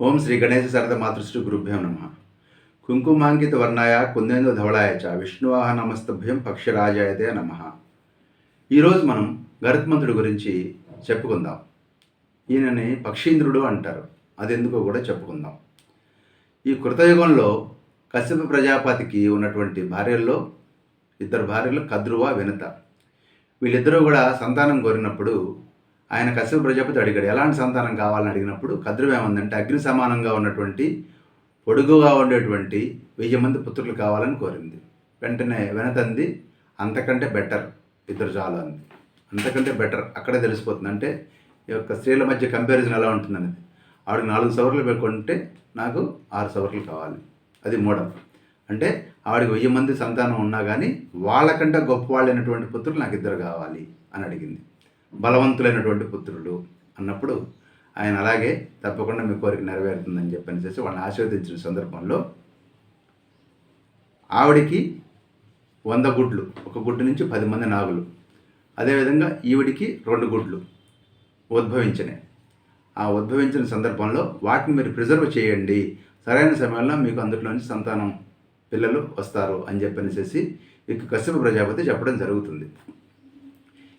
ఓం శ్రీ గణేశ శరద మాతృశ్రీ గురుభ్యం నమ. కుంకుమాంకిత వర్ణాయ కుందేందు ధవళాయ చ విష్ణువాహ నమస్తభ్యం పక్షిరాజాయతే నమ. ఈరోజు మనం గరుత్మంతుడి గురించి చెప్పుకుందాం. ఈయనని పక్షీంద్రుడు అంటారు, అదెందుకో కూడా చెప్పుకుందాం. ఈ కృతయుగంలో కశ్యప ప్రజాపతికి ఉన్నటువంటి భార్యల్లో ఇద్దరు భార్యలు కద్రువ వినత. వీళ్ళిద్దరూ కూడా సంతానం కోరినప్పుడు ఆయన కశ్యప ప్రజాపతి అడిగాడు, ఎలాంటి సంతానం కావాలని అడిగినప్పుడు కద్రువ ఏమందంటే అగ్ని సమానంగా ఉన్నటువంటి పొడుగుగా ఉండేటువంటి 1000 మంది పుత్రులు కావాలని కోరింది. వెంటనే వినతంది, అంతకంటే బెటర్, ఇద్దరు చాలు అంది. అంతకంటే బెటర్ అక్కడే తెలిసిపోతుంది. అంటే ఈ యొక్క స్త్రీల మధ్య కంపారిజన్ ఎలా ఉంటుందనేది. ఆవిడకి 4 సవర్లు పెట్టుకుంటే నాకు 6 సవర్లు కావాలి, అది మోడల్. అంటే ఆవిడకి 1000 మంది సంతానం ఉన్నా కానీ వాళ్ళకంటే గొప్పవాళ్ళైనటువంటి పుత్రులు నాకు ఇద్దరు కావాలి అని అడిగింది. బలవంతులైనటువంటి పుత్రులు అన్నప్పుడు ఆయన అలాగే తప్పకుండా మీ కోరిక నెరవేరుతుందని చెప్పని వాళ్ళని ఆశీర్వదించిన సందర్భంలో ఆవిడికి 100 గుడ్లు, ఒక గుడ్డు నుంచి 10 మంది నాగులు, అదేవిధంగా ఈవిడికి 2 గుడ్లు ఉద్భవించినాయి. ఆ ఉద్భవించిన సందర్భంలో వాటిని మీరు ప్రిజర్వ్ చేయండి, సరైన సమయంలో మీకు అందులో నుంచి సంతానం పిల్లలు వస్తారు అని చెప్పనేసి ఇక కశ్యప ప్రజాపతి చెప్పడం జరుగుతుంది.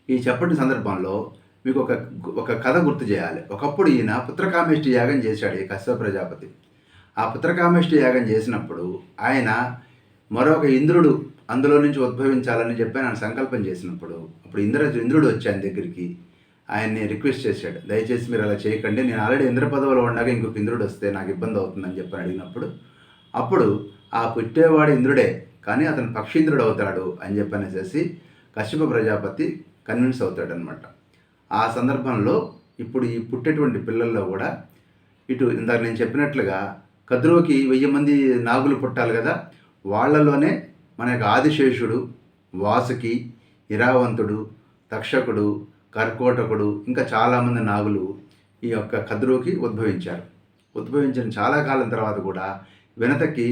ఈ చెప్పటి సందర్భంలో మీకు ఒక కథ గుర్తు చేయాలి. ఒకప్పుడు ఈయన పుత్రకామేష్టి యాగం చేశాడు ఈ కశ్యప ప్రజాపతి. ఆ పుత్రకామేష్టి యాగం చేసినప్పుడు ఆయన మరొక ఇంద్రుడు అందులో నుంచి ఉద్భవించాలని చెప్పి ఆయన సంకల్పం చేసినప్పుడు అప్పుడు ఇంద్రుడు వచ్చి ఆయన దగ్గరికి ఆయన్ని రిక్వెస్ట్ చేశాడు, దయచేసి మీరు అలా చేయకండి, నేను ఆల్రెడీ ఇంద్ర పదవిలో ఉండగా ఇంకొక ఇంద్రుడు వస్తే నాకు ఇబ్బంది అవుతుందని చెప్పి అడిగినప్పుడు అప్పుడు ఆ పుట్టేవాడు ఇంద్రుడే కానీ అతను పక్షీంద్రుడు అవుతాడు అని చెప్పనేసి కశ్యప ప్రజాపతి కన్విన్స్ అవుతాడనమాట. ఆ సందర్భంలో ఇప్పుడు ఈ పుట్టేటువంటి పిల్లల్లో కూడా ఇటు ఇందాక నేను చెప్పినట్లుగా కద్రువకి 1000 మంది నాగులు పుట్టాలి కదా, వాళ్ళలోనే మన యొక్క ఆదిశేషుడు, వాసుకి, ఇరావంతుడు, తక్షకుడు, కర్కోటకుడు ఇంకా చాలామంది నాగులు ఈ యొక్క కద్రువకి ఉద్భవించారు. ఉద్భవించిన చాలా కాలం తర్వాత కూడా వినతకి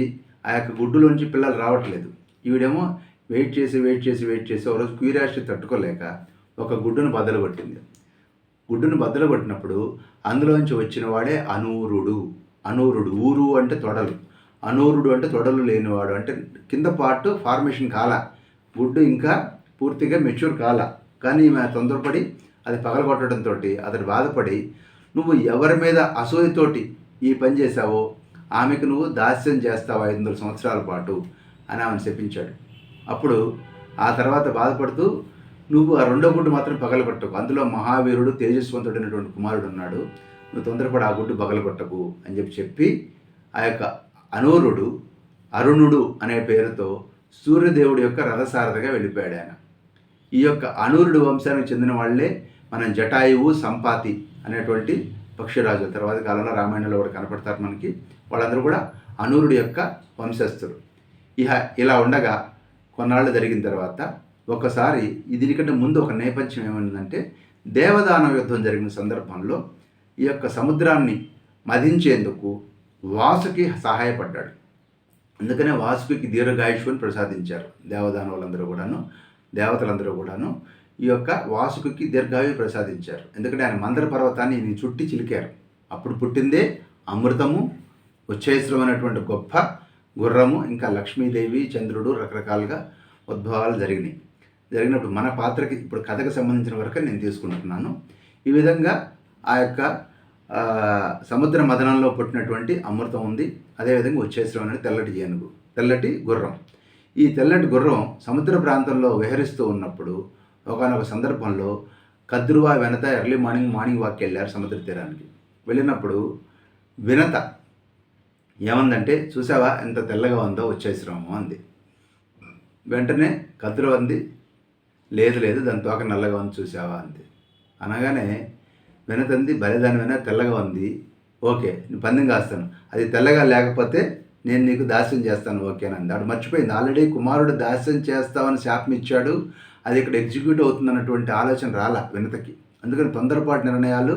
ఆ యొక్క గుడ్డులోంచి పిల్లలు రావట్లేదు. ఈవిడేమో వెయిట్ చేసి ఒకరోజు క్యూరియాసిటీ తట్టుకోలేక ఒక గుడ్డును బద్దలు కొట్టింది. గుడ్డును బద్దలు కొట్టినప్పుడు అందులోంచి వచ్చిన వాడే అనూరుడు. ఊరు అంటే తొడలు, అనూరుడు అంటే తొడలు లేనివాడు, అంటే కింద పార్ట్ ఫార్మేషన్ కాల, గుడ్డు ఇంకా పూర్తిగా మెచ్యూర్ కాల. కానీ ఈమె తొందరపడి అది పగలగొట్టడంతో అతడు బాధపడి, నువ్వు ఎవరి మీద అసూయతోటి ఈ పని చేశావో ఆమెకు నువ్వు దాస్యం చేస్తావు 500 సంవత్సరాల పాటు అని ఆమెను చెప్పించాడు. అప్పుడు ఆ తర్వాత బాధపడుతూ, నువ్వు ఆ 2వ గుడ్డు మాత్రం పగలగొట్టకు, అందులో మహావీరుడు తేజస్వంతుడైనటువంటి కుమారుడు ఉన్నాడు, నువ్వు తొందరపడి ఆ గుడ్డు పగలగొట్టకు అని చెప్పి ఆ యొక్క అనూరుడు అరుణుడు అనే పేరుతో సూర్యదేవుడి యొక్క రథసారథిగా వెళ్ళిపోయాడు ఆయన. ఈ యొక్క అనూరుడు వంశానికి చెందిన వాళ్ళే మనం జటాయువు, సంపాతి అనేటువంటి పక్షిరాజు తర్వాత కాలంలో రామాయణంలో కూడా కనపడతారు మనకి. వాళ్ళందరూ కూడా అనూరుడి యొక్క వంశస్థులు. ఇలా ఉండగా కొన్నాళ్ళు జరిగిన తర్వాత ఒకసారి దీనికంటే ముందు ఒక నేపథ్యం ఏమైందంటే, దేవదానవ యుద్ధం జరిగిన సందర్భంలో ఈ యొక్క సముద్రాన్ని మధించేందుకు వాసుకి సహాయపడ్డాడు. అందుకనే వాసుకి దీర్ఘాయుష్ని ప్రసాదించారు దేవతలందరూ కూడాను ఈ యొక్క వాసుకి దీర్ఘాయువు ప్రసాదించారు. ఎందుకంటే ఆయన మందర పర్వతాన్ని ఈయన చుట్టి చిలికారు. అప్పుడు పుట్టిందే అమృతము, ఉచ్ఛైశ్రమైనటువంటి గొప్ప గుర్రము, ఇంకా లక్ష్మీదేవి, చంద్రుడు, రకరకాలుగా ఉద్భవాలు జరిగినప్పుడు మన పాత్రకి ఇప్పుడు కథకు సంబంధించిన వరకు నేను తీసుకుంటున్నాను. ఈ విధంగా ఆ యొక్క సముద్ర మదనంలో పుట్టినటువంటి అమృతం ఉంది. అదేవిధంగా ఉచ్ఛైశ్రవం అనేది తెల్లటి గుర్రం. ఈ తెల్లటి గుర్రం సముద్ర ప్రాంతంలో విహరిస్తూ ఉన్నప్పుడు ఒకనొక సందర్భంలో కద్రువ, వినత ఎర్లీ మార్నింగ్ వాక్కి వెళ్ళారు సముద్ర తీరానికి. వెళ్ళినప్పుడు వినత ఏమందంటే, చూసావా ఎంత తెల్లగా ఉందో ఉచ్ఛైశ్రవము అంది. వెంటనే కద్రువ అంది, లేదు దాని తోక నల్లగా ఉంది చూసావా అంది. అనగానే వినతంది, బలిదాని విన తెల్లగా ఉంది, ఓకే నేను పందెం కాస్తాను, అది తెల్లగా లేకపోతే నేను నీకు దాస్యం చేస్తాను ఓకేనంది. ఆవిడ మర్చిపోయింది, ఆల్రెడీ కుమారుడు దాస్యం చేస్తామని శాపం ఇచ్చాడు, అది ఇక్కడ ఎగ్జిక్యూట్ అవుతుందన్నటువంటి ఆలోచన రాలా వినతకి. అందుకని తొందరపాటు నిర్ణయాలు,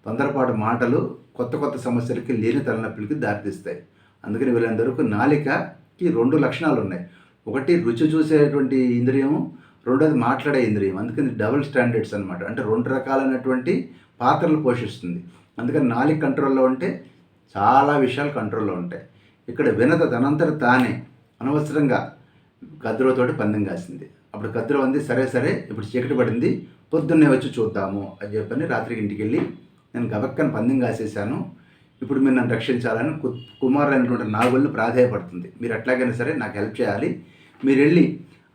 తొందరపాటు మాటలు కొత్త సమస్యలకి, లేని తలనొప్పులకి దారితీస్తాయి. అందుకని వీళ్ళందరికీ నాలికకి 2 లక్షణాలు ఉన్నాయి. ఒకటి రుచి చూసేటువంటి ఇంద్రియము, రెండోది మాట్లాడే ఇంద్రియం. అందుకని డబుల్ స్టాండర్డ్స్ అనమాట. అంటే 2 రకాలైనటువంటి పాత్రలు పోషిస్తుంది. అందుకని నాలిక కంట్రోల్లో ఉంటే చాలా విషయాలు కంట్రోల్లో ఉంటాయి. ఇక్కడ వినత తనంతట తానే అనవసరంగా కద్రువతోటి పందెం కాసింది. అప్పుడు కద్రువ అంది, సరే సరే ఇప్పుడు చీకటి పడింది, పొద్దున్నే వచ్చి చూద్దాము అని చెప్పని రాత్రికి ఇంటికి వెళ్ళి నేను గబక్కని పందెం కాసేసాను, ఇప్పుడు మీరు నన్ను రక్షించాలని కుమారులైనటువంటి నాగుల్ని ప్రాధేయపడుతుంది. మీరు ఎట్లాగైనా సరే నాకు హెల్ప్ చేయాలి, మీరు వెళ్ళి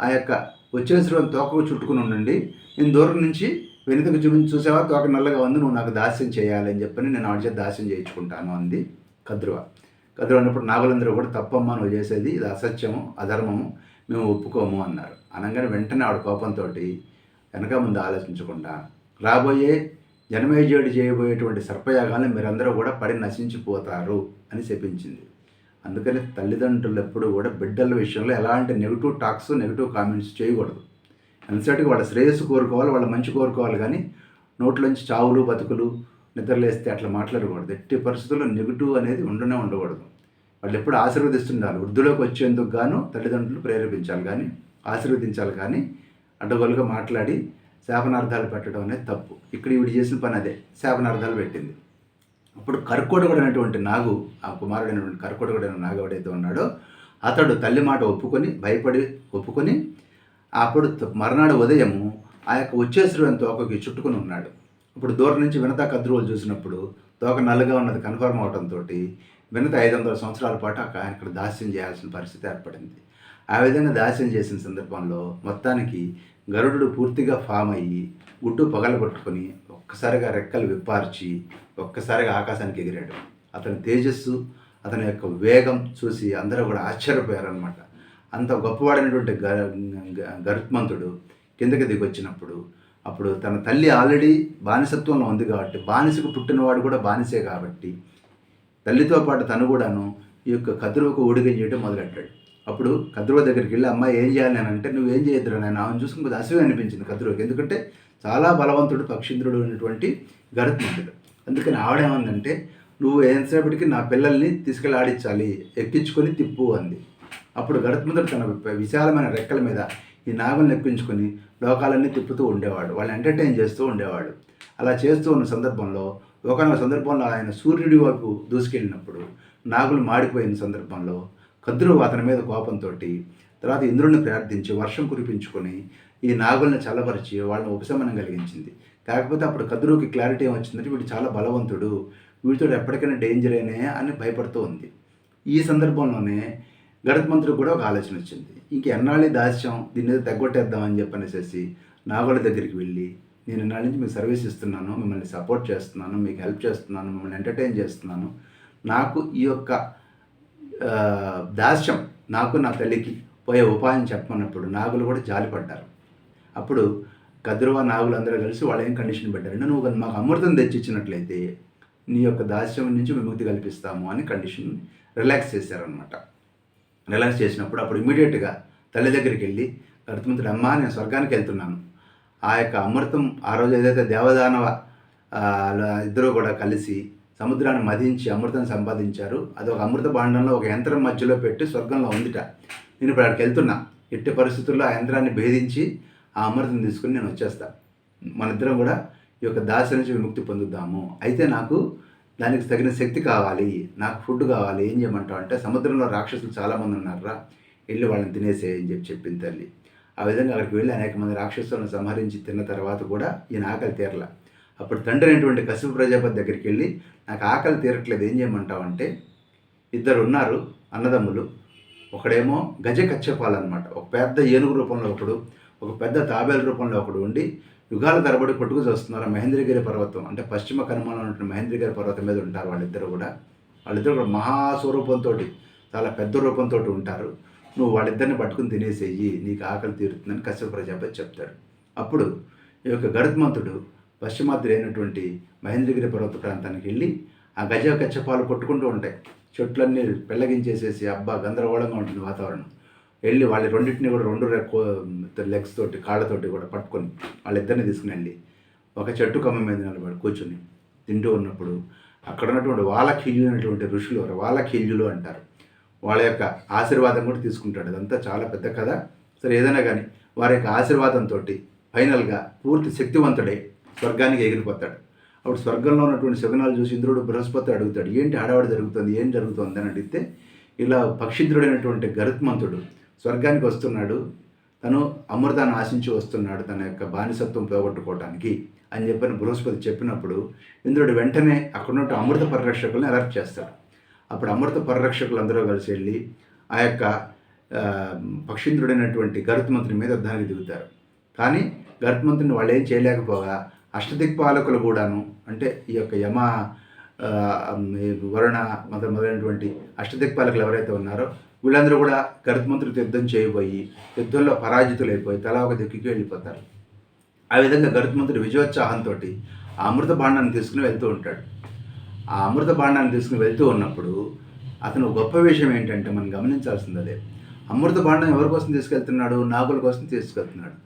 ఆ యొక్క వచ్చేసిన తోకకు చుట్టుకుని ఉండండి, నేను దూరం నుంచి వెనుకకు చూసావా తోక నల్లగా ఉంది, నువ్వు నాకు దాస్యం చేయాలి అని చెప్పని నేను ఆవిడ చేత దాస్యం చేయించుకుంటాను అంది కద్రువ. కద్రువ అన్నప్పుడు నాగులందరూ కూడా తప్పమ్మా నువ్వు చేసేది, ఇది అసత్యము అధర్మము, మేము ఒప్పుకోము అన్నారు. అనగానే వెంటనే ఆవిడ కోపంతో వెనక ముందు ఆలోచించకుండా రాబోయే జనమేజయుడు చేయబోయేటువంటి సర్పయాగాలను మీరందరూ కూడా పడి నశించిపోతారు అని చెప్పించింది. అందుకని తల్లిదండ్రులు ఎప్పుడు కూడా బిడ్డల విషయంలో ఎలాంటి నెగిటివ్ టాక్స్ నెగిటివ్ కామెంట్స్ చేయకూడదు. ఎంతసేటికి వాళ్ళ శ్రేయస్సు కోరుకోవాలి, వాళ్ళ మంచి కోరుకోవాలి, కానీ నోట్లోంచి చావులు బతుకులు నిద్రలేస్తే అట్లా మాట్లాడకూడదు. ఎట్టి పరిస్థితుల్లో నెగిటివ్ అనేది ఉండకూడదు. వాళ్ళు ఎప్పుడు ఆశీర్వదిస్తుండాలి. వృద్ధులోకి వచ్చేందుకు గాను తల్లిదండ్రులు ప్రేరేపించాలి కానీ ఆశీర్వదించాలి, కానీ అడ్డగోలుగా మాట్లాడి శాపనార్థాలు పెట్టడం అనేది తప్పు. ఇక్కడ ఈవిడ చేసిన పని అదే, శాపనార్థాలు పెట్టింది. అప్పుడు కర్కోటకుడు అనేటువంటి నాగు, ఆ కుమారుడైనటువంటి కర్కోటకుడైన నాగు ఎవడైతే ఉన్నాడో అతడు తల్లి మాట భయపడి ఒప్పుకొని అప్పుడు మర్నాడు ఉదయము ఆ యొక్క వచ్చేశ్వరుని తోకకి చుట్టుకుని ఉన్నాడు. ఇప్పుడు దూరం నుంచి వినత కద్రువులు చూసినప్పుడు తోక నల్లగా ఉన్నది కన్ఫర్మ్ అవడంతో వినత 500 సంవత్సరాల పాటు ఇక్కడ దాస్యం చేయాల్సిన పరిస్థితి ఏర్పడింది. ఆ విధంగా దాస్యం చేసిన సందర్భంలో మొత్తానికి గరుడు పూర్తిగా ఫామ్ అయ్యి గుడ్డు పగలగొట్టుకొని ఒక్కసారిగా రెక్కలు విప్పార్చి ఒక్కసారిగా ఆకాశానికి ఎగిరాడు. అతని తేజస్సు, అతని యొక్క వేగం చూసి అందరూ కూడా ఆశ్చర్యపోయారనమాట. అంత గొప్పవాడైనటువంటి గరుత్మంతుడు కిందకి దిగొచ్చినప్పుడు అప్పుడు తన తల్లి ఆల్రెడీ బానిసత్వంలో ఉంది కాబట్టి, బానిసకు పుట్టినవాడు కూడా బానిసే కాబట్టి తల్లితో పాటు తను కూడాను ఈ యొక్క కద్రువకు ఊడిగం చేయడం మొదలెట్టాడు. అప్పుడు కద్రువ దగ్గరికి వెళ్ళి అమ్మాయి ఏం చేయాలి అని అంటే, నువ్వేం చేయొద్దురా నేను ఆమెను చూసుకుని కొద్దిగా అసూయ అనిపించింది కద్రువకి. ఎందుకంటే చాలా బలవంతుడు పక్షింద్రుడు అయినటువంటి గరుత్మంతుడు. అందుకని ఆవిడేమందంటే, నువ్వు ఎంతసేపటికి నా పిల్లల్ని తీసుకెళ్ళి ఆడించాలి, ఎక్కించుకొని తిప్పు అంది. అప్పుడు గరుత్మంతుడు తన విశాలమైన రెక్కల మీద ఈ నాగుల్ని ఎక్కించుకొని లోకాలన్నీ తిప్పుతూ ఉండేవాడు, వాళ్ళని ఎంటర్టైన్ చేస్తూ ఉండేవాడు. అలా చేస్తూ ఉన్న సందర్భంలో ఒకనొక సందర్భంలో ఆయన సూర్యుడి వైపు దూసుకెళ్ళినప్పుడు నాగులు మాడిపోయిన సందర్భంలో కద్రువు అతని మీద కోపంతో తర్వాత ఇంద్రుడిని ప్రార్థించి వర్షం కురిపించుకొని ఈ నాగుల్ని చల్లపరిచి వాళ్ళని ఉపశమనం కలిగించింది. కాకపోతే అప్పుడు కద్రువుకి క్లారిటీ ఏమొచ్చిందంటే వీడు చాలా బలవంతుడు, వీడితో ఎప్పటికైనా డేంజరేనే అని భయపడుతూ ఉంది. ఈ సందర్భంలోనే గరుత్మంతుడికి కూడా ఒక ఆలోచన వచ్చింది, ఎన్నాళ్ళీ దాస్యం, దీని మీద తగ్గొట్టేద్దామని చెప్పనేసి నాగుల దగ్గరికి వెళ్ళి, నేను ఇన్నాళ్ళ నుంచి మీకు సర్వీస్ ఇస్తున్నాను, మిమ్మల్ని సపోర్ట్ చేస్తున్నాను, మీకు హెల్ప్ చేస్తున్నాను, మిమ్మల్ని ఎంటర్టైన్ చేస్తున్నాను, నాకు ఈ యొక్క దాస్యం నాకు నా తల్లికి పోయే ఉపాయం చెప్పమన్నప్పుడు నాగులు కూడా జాలిపడ్డారు. అప్పుడు కద్రువ నాగులు అందరూ కలిసి వాళ్ళు ఏం కండిషన్ పెట్టారంటే, నువ్వు మాకు అమృతం తెచ్చిచ్చినట్లయితే నీ యొక్క దాస్యం నుంచి విముక్తి కల్పిస్తాము అని కండిషన్ రిలాక్స్ చేశారనమాట. రిలాక్స్ చేసినప్పుడు అప్పుడు ఇమీడియట్గా తల్లి దగ్గరికి వెళ్ళి, గరుత్మంతుడు అమ్మ నేను స్వర్గానికి వెళ్తున్నాను, ఆ యొక్క అమృతం ఆ రోజు ఏదైతే దేవదానవ ఇద్దరు కూడా కలిసి సముద్రాన్ని మదించి అమృతం సంపాదించారు, అది ఒక అమృత భాండంలో ఒక యంత్రం మధ్యలో పెట్టి స్వర్గంలో ఉందిట, నేను ఇప్పుడు అక్కడికి వెళ్తున్నా, ఎట్టి పరిస్థితుల్లో ఆ యంత్రాన్ని భేదించి ఆ అమృతం తీసుకుని నేను వచ్చేస్తాను, మన ఇద్దరం కూడా ఈ యొక్క దాస్య నుంచి విముక్తి పొందుదాము, అయితే నాకు దానికి తగిన శక్తి కావాలి, నాకు ఫుడ్ కావాలి, ఏం చేయమంటావు అంటే సముద్రంలో రాక్షసులు చాలామంది ఉన్నారా, వెళ్ళి వాళ్ళని తినేసే అని చెప్పింది తల్లి. ఆ విధంగా అక్కడికి వెళ్ళి అనేక మంది రాక్షసులను సంహరించి తిన్న తర్వాత కూడా ఈయన ఆకలి తీరల. అప్పుడు తండ్రి అయినటువంటి కశ్యప ప్రజాపతి దగ్గరికి వెళ్ళి, నాకు ఆకలి తీరట్లేదు, ఏం చేయమంటావు అంటే, ఇద్దరు ఉన్నారు అన్నదమ్ములు, ఒకడేమో గజ కచ్చపాలు అనమాట, ఒక పెద్ద ఏనుగు రూపంలో ఒకడు, ఒక పెద్ద తాబేలు రూపంలో ఒకడు ఉండి యుగాల తరబడి కొట్టుకు చూస్తున్నారు. మహేంద్రగిరి పర్వతం అంటే పశ్చిమ కనుమలో ఉన్నటువంటి మహేంద్రగిరి పర్వతం మీద ఉంటారు వాళ్ళిద్దరు కూడా మహాస్వరూపంతో చాలా పెద్ద రూపంతో ఉంటారు, నువ్వు వాళ్ళిద్దరిని పట్టుకుని తినేసేయి, నీకు ఆకలి తీరుతుందని కశ్యప ప్రజాపతి చెప్తాడు. అప్పుడు ఈ యొక్క గరుత్మంతుడు పశ్చిమాద్రి అయినటువంటి మహేంద్రగిరి పర్వత ప్రాంతానికి వెళ్ళి ఆ గజ కచ్చపాలు కొట్టుకుంటూ ఉంటాయి, చెట్లన్నీ పెళ్ళగించేసేసి అబ్బా గందరగోళంగా ఉంటుంది వాతావరణం. వెళ్ళి వాళ్ళ రెండింటిని కూడా రెండు లెగ్స్ తోటి కాళ్ళతోటి కూడా పట్టుకొని వాళ్ళిద్దరిని తీసుకుని వెళ్ళి ఒక చెట్టు కొమ్మ మీద నిలబడి కూర్చొని తింటూ ఉన్నప్పుడు అక్కడ ఉన్నటువంటి వాలఖిల్యులైనటువంటి ఋషులు, వాలఖిల్యులు అంటారు, వాళ్ళ యొక్క ఆశీర్వాదం కూడా తీసుకుంటాడు. అదంతా చాలా పెద్ద కథ. సరే ఏదైనా కానీ వారి యొక్క ఆశీర్వాదంతో ఫైనల్గా పూర్తి శక్తివంతుడై స్వర్గానికి ఎగిరిపోతాడు. అప్పుడు స్వర్గంలో ఉన్నటువంటి శకునాలు చూసి ఇంద్రుడు బృహస్పతి అడుగుతాడు, ఏంటి హడావడి జరుగుతుంది, ఏం జరుగుతుంది అని అడిగితే, ఇలా పక్షిద్రుడైనటువంటి గరుత్మంతుడు స్వర్గానికి వస్తున్నాడు, తను అమృతాన్ని ఆశించి వస్తున్నాడు తన యొక్క బానిసత్వం పోగొట్టుకోవటానికి అని చెప్పని బృహస్పతి చెప్పినప్పుడు ఇంద్రుడు వెంటనే అక్కడున్న అమృత పరిరక్షకులను అలర్ట్ చేస్తాడు. అప్పుడు అమృత పరిరక్షకులు అందరూ కలిసి వెళ్ళి ఆ యొక్క పక్షీంద్రుడైనటువంటి గరుత్మంతుని మీద యుద్ధానికి దిగుతారు. కానీ గరుత్మంతుని వాళ్ళు ఏం చేయలేకపోగా అష్టదిక్పాలకులు కూడాను, అంటే ఈ యొక్క యమ, వరుణ మొదలైనటువంటి అష్టదిక్పాలకులు ఎవరైతే ఉన్నారో వీళ్ళందరూ కూడా గరుత్మంతుడితో యుద్ధం చేయబోయి యుద్ధంలో పరాజితులైపోయి తలా ఒక దిక్కుకి వెళ్ళిపోతారు. ఆ విధంగా గరుత్మంతుడు విజయోత్సాహంతో ఆ అమృత భాండాన్ని తీసుకుని వెళ్తూ ఉంటాడు. ఆ అమృత భాండాన్ని తీసుకుని వెళ్తూ ఉన్నప్పుడు అతను గొప్ప విషయం ఏంటంటే మనం గమనించాల్సింది అదే, అమృత భాండం ఎవరి కోసం తీసుకెళ్తున్నాడు? నాగుల కోసం తీసుకెళ్తున్నాడు.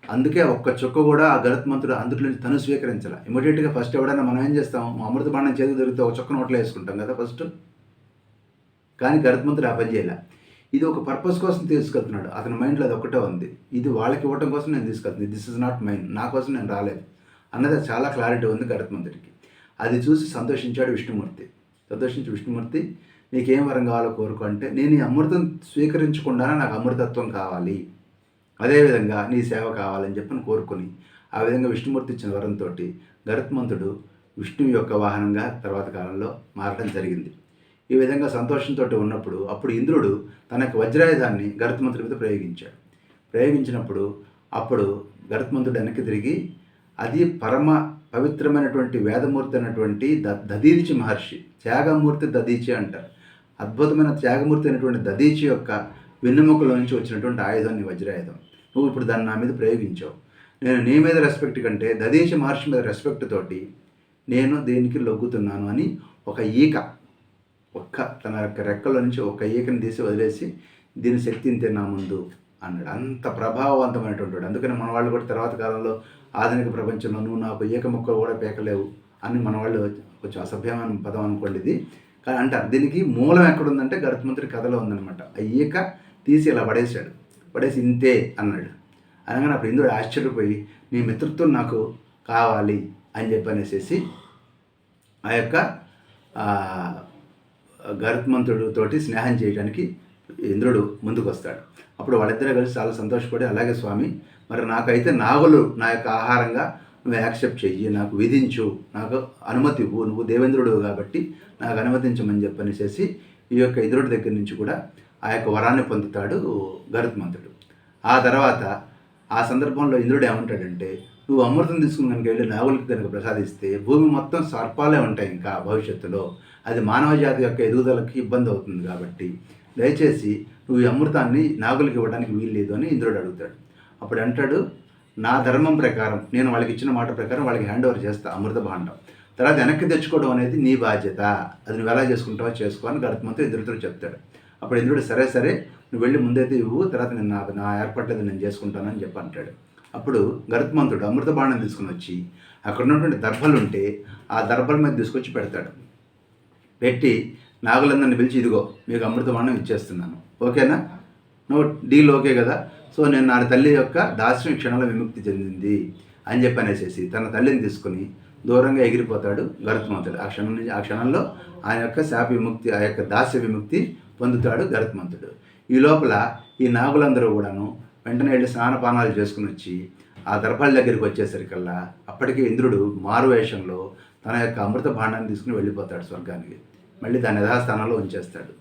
అందుకే ఒక్క చుక్క కూడా ఆ గరుత్మంతుడు అందులో నుంచి తను స్వీకరించాలి. ఇమీడియట్గా ఫస్ట్ ఎవడైనా మనం ఏం చేస్తాం, అమృత భాండం చేతికి దొరికితే ఒక చుక్క నోట్లో వేసుకుంటాం కదా ఫస్ట్. కానీ గరుత్మంతుడు ఆ పని చేయాలి. ఇది ఒక పర్పస్ కోసం తీసుకెళ్తున్నాడు, అతని మైండ్లో అది ఒకటే ఉంది, ఇది వాళ్ళకి ఇవ్వటం కోసం నేను తీసుకెళ్తుంది, దిస్ ఇస్ నాట్ మైన్, నా కోసం నేను రాలేదు అన్నది చాలా క్లారిటీ ఉంది గరుత్మంతుడికి. అది చూసి సంతోషించాడు విష్ణుమూర్తి. సంతోషించి విష్ణుమూర్తి నీకేం వరం కావాలో కోరుకో అంటే, నేను ఈ అమృతం స్వీకరించకుండానే నాకు అమృతత్వం కావాలి, అదేవిధంగా నీ సేవ కావాలని చెప్పని కోరుకొని ఆ విధంగా విష్ణుమూర్తి ఇచ్చిన వరంతో గరుత్మంతుడు విష్ణువు యొక్క వాహనంగా తర్వాత కాలంలో మారడం జరిగింది. ఈ విధంగా సంతోషంతో ఉన్నప్పుడు అప్పుడు ఇంద్రుడు తన యొక్క వజ్రాయుధాన్ని గరుత్మంతుడి మీద ప్రయోగించినప్పుడు అప్పుడు గరుత్మంతుడు వెనక్కి తిరిగి, అది పరమ పవిత్రమైనటువంటి వేదమూర్తి అయినటువంటి దదీచి మహర్షి, త్యాగమూర్తి దదీచి అంటారు, అద్భుతమైన త్యాగమూర్తి అయినటువంటి దదీచి యొక్క వెన్నెముకలో నుంచి వచ్చినటువంటి ఆయుధం నీ వజ్రాయుధం, నువ్వు ఇప్పుడు దాన్ని నా మీద ప్రయోగించావు, నేను నీ మీద రెస్పెక్ట్ కంటే దదీచి మహర్షి మీద రెస్పెక్ట్ తోటి నేను దేనికి లొగ్గుతున్నాను అని తన యొక్క రెక్కల నుంచి ఒక ఈకని తీసి వదిలేసి దీని శక్తి ఇంతే నా ముందు అన్నాడు. అంత ప్రభావవంతమైనటువంటి వాడు. అందుకని మన వాళ్ళు కూడా తర్వాత కాలంలో ఆధునిక ప్రపంచంలో నువ్వు నాకు ఈక ముక్క కూడా పేకలేవు అని మన వాళ్ళు కొంచెం అసభ్యమైన పదం అనుకోండి ఇది, కానీ అంటారు. దీనికి మూలం ఎక్కడుందంటే గరుత్మంతుడి కథలో ఉందనమాట. ఆ ఈక తీసి ఇలా పడేసి ఇంతే అన్నాడు. అనగానే అప్పుడు ఇంద్రుడు ఆశ్చర్యపోయి నీ మిత్రత్వం నాకు కావాలి అని చెప్పనేసేసి ఆ యొక్క గరుత్మంతుడితోటి స్నేహం చేయడానికి ఇంద్రుడు ముందుకు వస్తాడు. అప్పుడు వాళ్ళిద్దరూ కలిసి చాలా సంతోషపడి, అలాగే స్వామి, మరి నాకైతే నాగులు నా యొక్క ఆహారంగా నువ్వు యాక్సెప్ట్ చెయ్యి, నాకు విధించు, నాకు అనుమతి ఇవ్వు, నువ్వు దేవేంద్రుడు కాబట్టి నాకు అనుమతించమని చెప్పనేసేసి ఈ యొక్క ఇంద్రుడి దగ్గర నుంచి కూడా ఆ యొక్క వరాన్ని పొందుతాడు గరుత్మంతుడు. ఆ తర్వాత ఆ సందర్భంలో ఇంద్రుడు ఏమంటాడంటే, నువ్వు అమృతం తీసుకుని కనుక వెళ్ళి నాగులకి కనుక ప్రసాదిస్తే భూమి మొత్తం సర్పాలే ఉంటాయి ఇంకా భవిష్యత్తులో, అది మానవ జాతి యొక్క ఎదుగుదలకి ఇబ్బంది అవుతుంది కాబట్టి దయచేసి నువ్వు ఈ అమృతాన్ని నాగులకి ఇవ్వడానికి వీల్లేదు అని ఇంద్రుడు అడుగుతాడు. అప్పుడు అంటాడు, నా ధర్మం ప్రకారం నేను వాళ్ళకి ఇచ్చిన మాట ప్రకారం వాళ్ళకి హ్యాండ్ ఓవర్ చేస్తా అమృత భాండం, తర్వాత వెనక్కి తెచ్చుకోవడం అనేది నీ బాధ్యత, అది నువ్వు ఎలా చేసుకుంటావో చేసుకో అని గరుత్మంతుడు ఇంద్రుడితో చెప్తాడు. అప్పుడు ఇంద్రుడు సరే నువ్వు వెళ్ళి ముందైతే ఇవ్వు, తర్వాత నేను నా ఏర్పాట్లేదు నేను చేసుకుంటానని చెప్పి అంటాడు. అప్పుడు గరుత్మంతుడు అమృత బాణం తీసుకుని వచ్చి అక్కడ ఉన్నటువంటి దర్భలు ఉంటే ఆ దర్భల మీద తీసుకొచ్చి పెట్టి నాగులందరిని పిలిచి, ఇదిగో మీకు అమృత బాణం ఇచ్చేస్తున్నాను, ఓకేనా, నువ్వు డీల్ ఓకే కదా, సో నేను నా తల్లి యొక్క దాస్యం క్షణంలో విముక్తి చెందింది అని చెప్పి అనేసి తన తల్లిని తీసుకుని దూరంగా ఎగిరిపోతాడు గరుత్మంతుడు. ఆ క్షణంలో ఆయన యొక్క శాప విముక్తి, ఆ యొక్క దాస్య విముక్తి పొందుతాడు గరుత్మంతుడు. ఈ లోపల ఈ నాగులందరూ కూడాను వెంటనే వెళ్ళి స్నానపానాలు చేసుకుని వచ్చి ఆ దర్భాల దగ్గరికి వచ్చేసరికల్లా అప్పటికే ఇంద్రుడు మారువేషంలో తన యొక్క అమృత భాండాన్ని తీసుకుని వెళ్ళిపోతాడు స్వర్గానికి, మళ్ళీ దాని యథాస్థానంలో ఉంచేస్తాడు.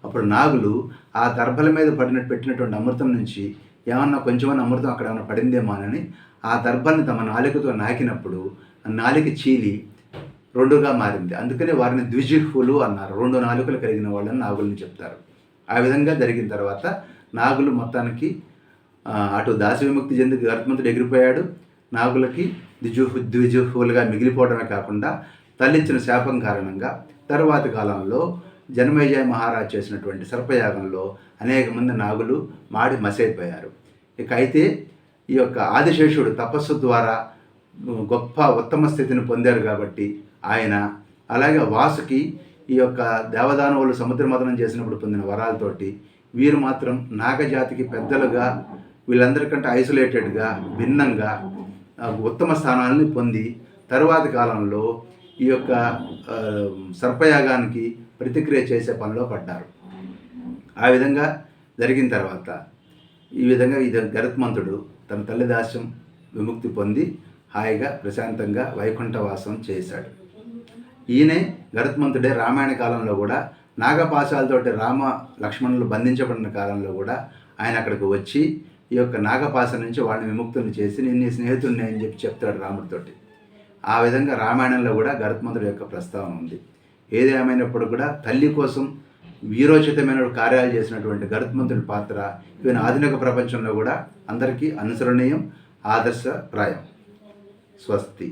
అప్పుడు నాగులు ఆ దర్భల మీద పెట్టినటువంటి అమృతం నుంచి ఏమన్నా కొంచెమన్నా అమృతం అక్కడ ఏమన్నా పడిందేమో అని ఆ దర్భల్ని తమ నాలికతో నాకినప్పుడు ఆ నాలిక చీలి రెండుగా మారింది. అందుకనే వారిని ద్విజిహ్వులు అన్నారు, 2 నాలుకలు కలిగిన వాళ్ళని నాగుల్ని చెప్తారు. ఆ విధంగా జరిగిన తర్వాత నాగులు మొత్తానికి అటు దాసి విముక్తి చెంది గరుత్మంతుడు ఎగిరిపోయాడు, నాగులకి ద్విజుహులుగా మిగిలిపోవడమే కాకుండా తల్లిచ్చిన శాపం కారణంగా తరువాతి కాలంలో జనమేజయ మహారాజ్ చేసినటువంటి సర్పయాగంలో అనేక మంది నాగులు మాడి మసైపోయారు. ఇక అయితే ఈ యొక్క ఆదిశేషుడు తపస్సు ద్వారా గొప్ప ఉత్తమ స్థితిని పొందారు కాబట్టి ఆయన, అలాగే వాసుకి ఈ యొక్క దేవదానవులు సముద్రమథనం చేసినప్పుడు పొందిన వరాలతోటి వీరు మాత్రం నాగజాతికి పెద్దలుగా వీళ్ళందరికంటే ఐసోలేటెడ్గా భిన్నంగా ఉత్తమ స్థానాలను పొంది తరువాతి కాలంలో ఈ యొక్క ఆ, సర్పయాగానికి ప్రతిక్రియ చేసే పనిలో పడ్డారు. ఆ విధంగా జరిగిన తర్వాత ఈ విధంగా ఇది గరుత్మంతుడు తన తల్లి దాస్యం విముక్తి పొంది హాయిగా ప్రశాంతంగా వైకుంఠవాసం చేశాడు. ఈయనే గరుత్మంతుడే రామాయణ కాలంలో కూడా నాగపాశాలతోటి రామ లక్ష్మణులు బంధించబడిన కాలంలో కూడా ఆయన అక్కడికి వచ్చి ఈ యొక్క నాగపాశం నుంచి వాళ్ళని విముక్తులను చేసి నేను నీ స్నేహితుడిని అని చెప్పి చెప్తాడు రాముడితోటి. ఆ విధంగా రామాయణంలో కూడా గరుత్మంతుడి యొక్క ప్రస్తావన ఉంది. ఏది ఏమైనప్పుడు కూడా తల్లి కోసం వీరోచితమైన కార్యాలు చేసినటువంటి గరుత్మంతుడి పాత్ర ఈవెన్ ఆధునిక ప్రపంచంలో కూడా అందరికీ అనుసరణీయం, ఆదర్శప్రాయం. స్వస్తి.